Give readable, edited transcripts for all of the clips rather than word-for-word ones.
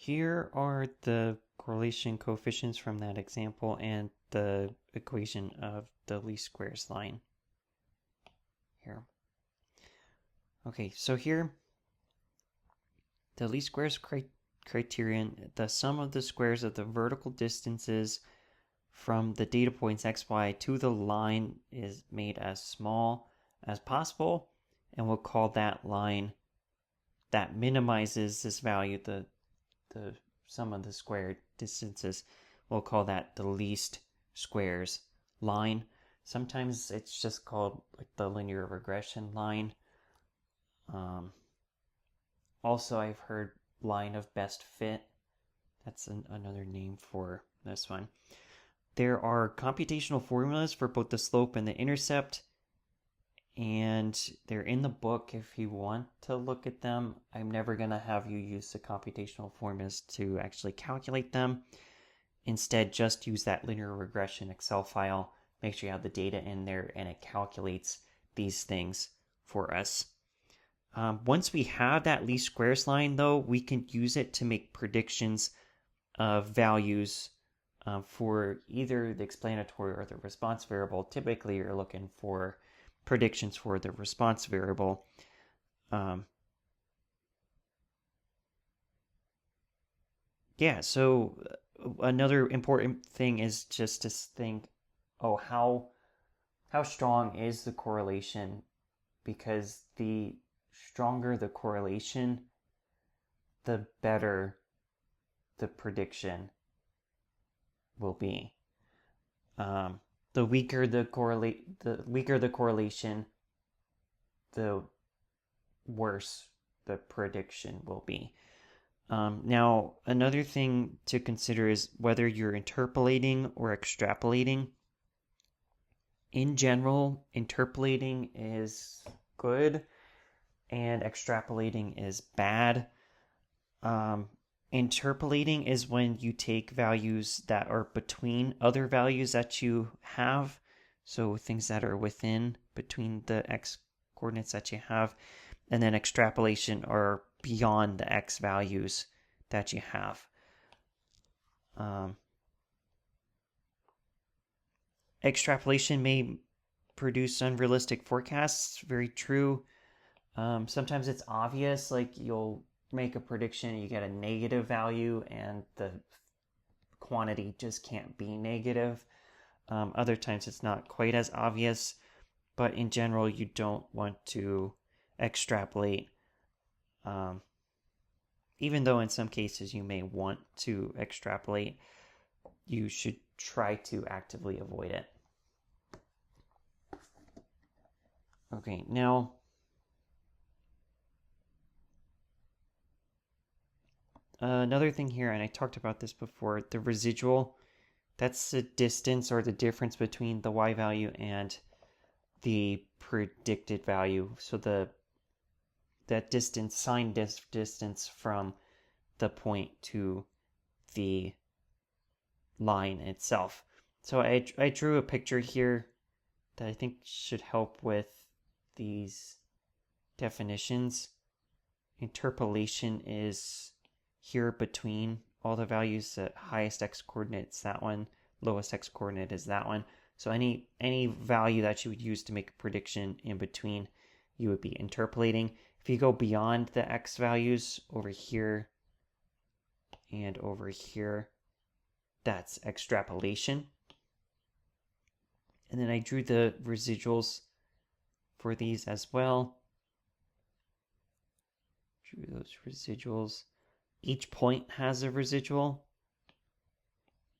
Here are the correlation coefficients from that example and the equation of the least squares line. Here. Okay, so here, the least squares criterion, the sum of the squares of the vertical distances from the data points xy to the line is made as small as possible, and we'll call that line that minimizes this value, the sum of the squared distances, we'll call that the least squares line. Sometimes it's just called like the linear regression line. Also, I've heard line of best fit. That's another name for this one. There are computational formulas for both the slope and the intercept, and they're in the book if you want to look at them. I'm never going to have you use the computational formulas to actually calculate them. Instead, just use that linear regression Excel file. Make sure you have the data in there and it calculates these things for us. Once we have that least squares line, though, we can use it to make predictions of values for either the explanatory or the response variable. Typically, you're looking for predictions for the response variable. So another important thing is just to think, how strong is the correlation? Because the stronger the correlation, the better the prediction will be. The weaker the correlation, the worse the prediction will be. Now, another thing to consider is whether you're interpolating or extrapolating. In general, interpolating is good and extrapolating is bad. Interpolating is when you take values that are between other values that you have, so things that are between the x coordinates that you have, and then extrapolation are beyond the x values that you have. Extrapolation may produce unrealistic forecasts, very true. Sometimes it's obvious, like you'll make a prediction, you get a negative value, and the quantity just can't be negative. Other times it's not quite as obvious, but in general, you don't want to extrapolate. Even though in some cases you may want to extrapolate, you should try to actively avoid it. Okay, now another thing here, and I talked about this before, the residual, that's the distance or the difference between the y value and the predicted value. So that distance, signed distance from the point to the line itself. So I drew a picture here that I think should help with these definitions. Interpolation is here between all the values. The highest x coordinate is that one, lowest x coordinate is that one. So any value that you would use to make a prediction in between, you would be interpolating. If you go beyond the x values over here and over here, that's extrapolation. And then I drew the residuals for these as well. Drew those residuals. Each point has a residual.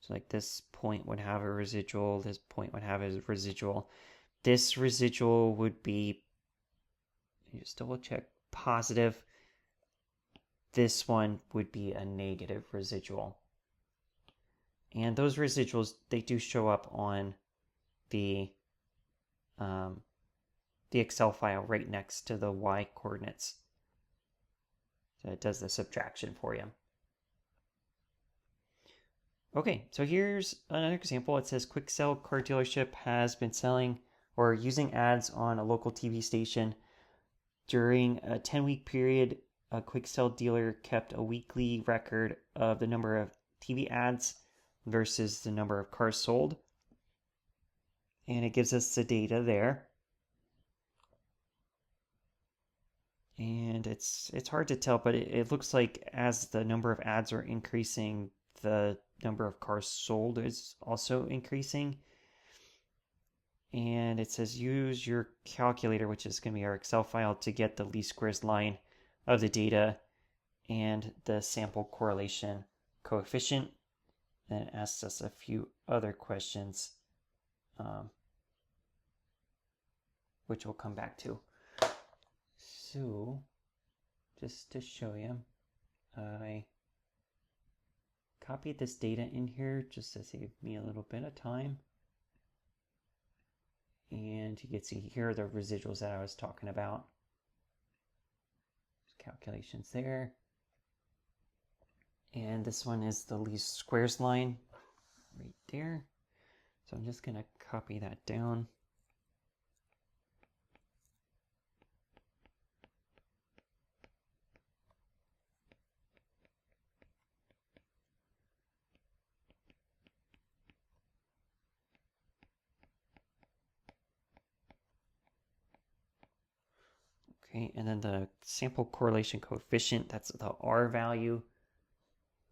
So like this point would have a residual, this point would have a residual. This residual would be, just double check, positive. This one would be a negative residual. And those residuals, they do show up on the Excel file right next to the y coordinates. So it does the subtraction for you. Okay, so here's another example. It says Quick-Sell car dealership has been selling or using ads on a local TV station during a 10-week period a quick sell dealer kept a weekly record of the number of TV ads versus the number of cars sold. And it gives us the data there. And it's hard to tell, but it looks like as the number of ads are increasing, the number of cars sold is also increasing. And it says use your calculator, which is going to be our Excel file, to get the least squares line of the data and the sample correlation coefficient. And it asks us a few other questions, which we'll come back to. So, just to show you, I copied this data in here just to save me a little bit of time. And you can see here are the residuals that I was talking about. Calculations there. And this one is the least squares line right there. So I'm just going to copy that down. Okay, and then the sample correlation coefficient, that's the R value,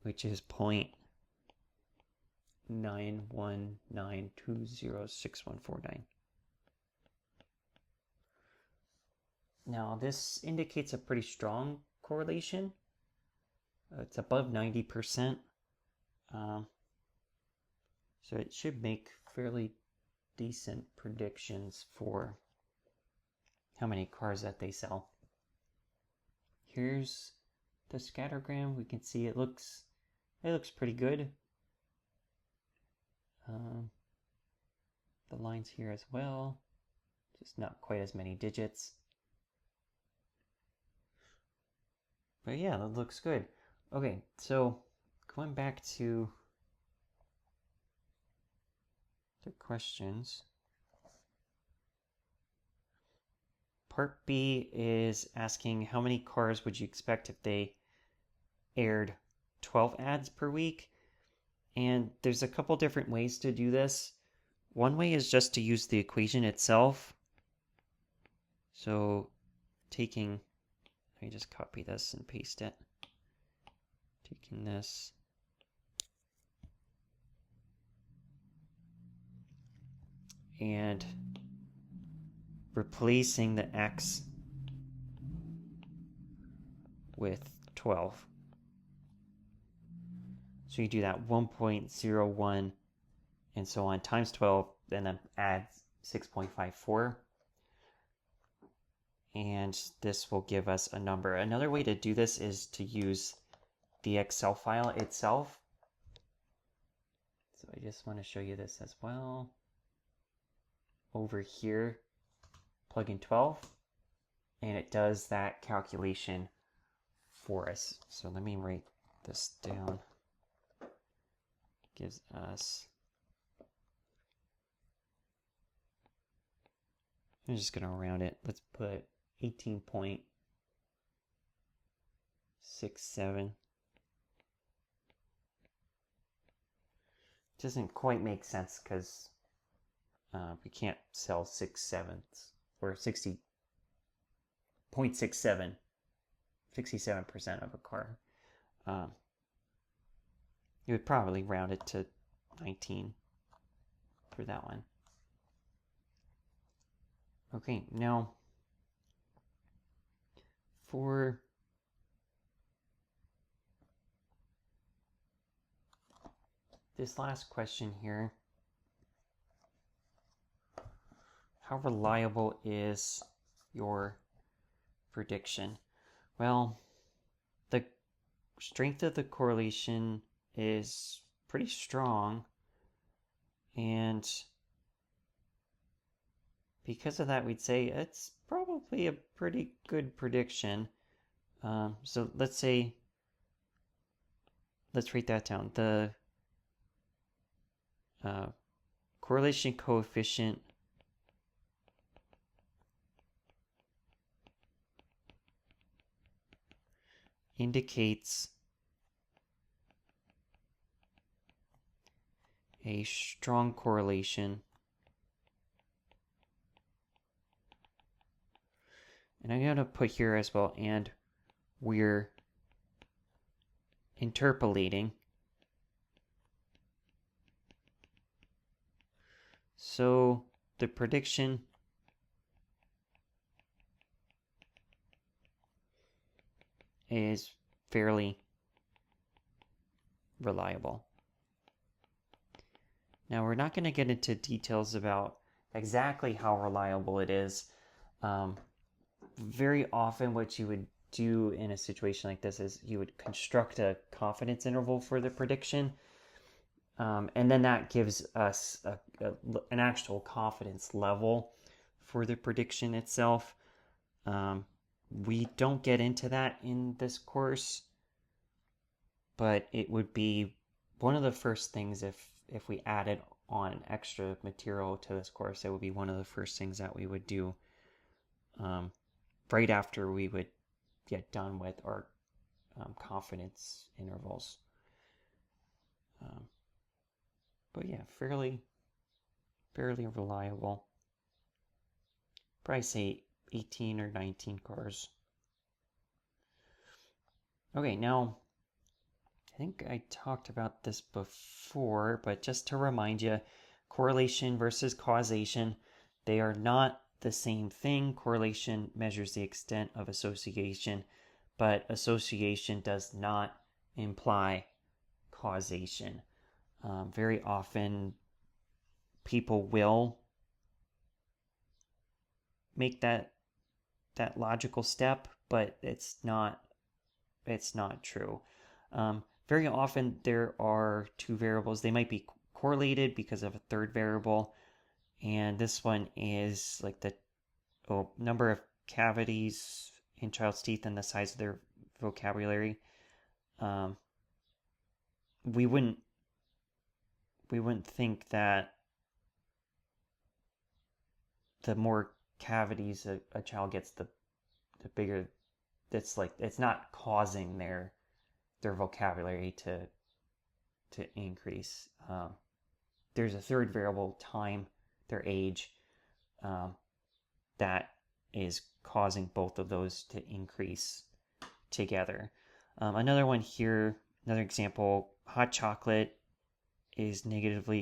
which is 0.919206149. Now this indicates a pretty strong correlation. It's above 90%. So it should make fairly decent predictions for how many cars that they sell. Here's the scattergram. We can see it looks pretty good. The lines here as well, just not quite as many digits. But yeah, that looks good. Okay, so going back to the questions. Part B is asking how many cars would you expect if they aired 12 ads per week? And there's a couple different ways to do this. One way is just to use the equation itself. So let me just copy this and paste it. Taking this. And replacing the x with 12. So you do that 1.01 and so on times 12, and then add 6.54. And this will give us a number. Another way to do this is to use the Excel file itself. So I just want to show you this as well. Over here, plug in 12, and it does that calculation for us. So let me write this down. Gives us, I'm just going to round it. Let's put 18.67. Doesn't quite make sense because we can't sell 6/7 or 60.67, 67% of a car. You would probably round it to 19 for that one. Okay, now for this last question here, how reliable is your prediction? Well, the strength of the correlation is pretty strong, and because of that, we'd say it's probably a pretty good prediction. So let's write that down. The correlation coefficient indicates a strong correlation. And I'm going to put here as well, and we're interpolating. So the prediction is fairly reliable. Now, we're not going to get into details about exactly how reliable it is. Very often what you would do in a situation like this is you would construct a confidence interval for the prediction. And then that gives us an actual confidence level for the prediction itself. We don't get into that in this course, but it would be one of the first things if we added on extra material to this course, it would be one of the first things that we would do right after we would get done with our confidence intervals. But yeah, fairly reliable. Probably say 18 or 19 cars. Okay, now I think I talked about this before, but just to remind you, correlation versus causation, they are not the same thing. Correlation measures the extent of association, but association does not imply causation. Very often people will make that logical step, but it's not true. Very often there are two variables. They might be correlated because of a third variable, and this one is like the number of cavities in child's teeth and the size of their vocabulary. We wouldn't think that the more cavities a child gets, the bigger. It's not causing their vocabulary to increase. There's a third variable, time, their age, that is causing both of those to increase together. Another one here, another example,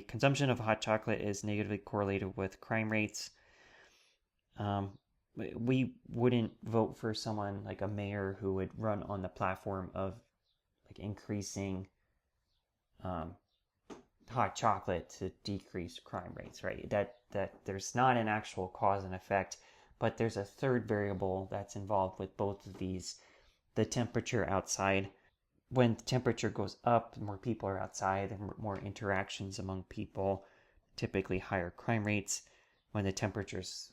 consumption of hot chocolate is negatively correlated with crime rates. We wouldn't vote for someone like a mayor who would run on the platform of like increasing hot chocolate to decrease crime rates, right? That there's not an actual cause and effect, but there's a third variable that's involved with both of these, the temperature outside. When the temperature goes up, more people are outside and more interactions among people, typically higher crime rates. When the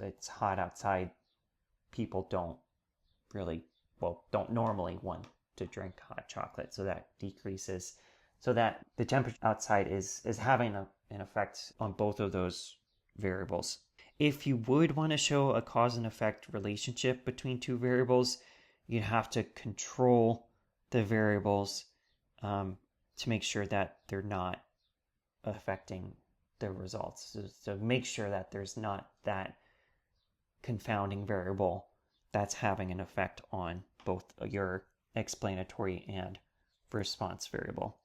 it's hot outside, people don't normally want to drink hot chocolate, so that decreases. So that the temperature outside is having an effect on both of those variables. If you would want to show a cause and effect relationship between two variables, you have to control the variables to make sure that they're not affecting the results. So make sure that there's not that confounding variable that's having an effect on both your explanatory and response variable.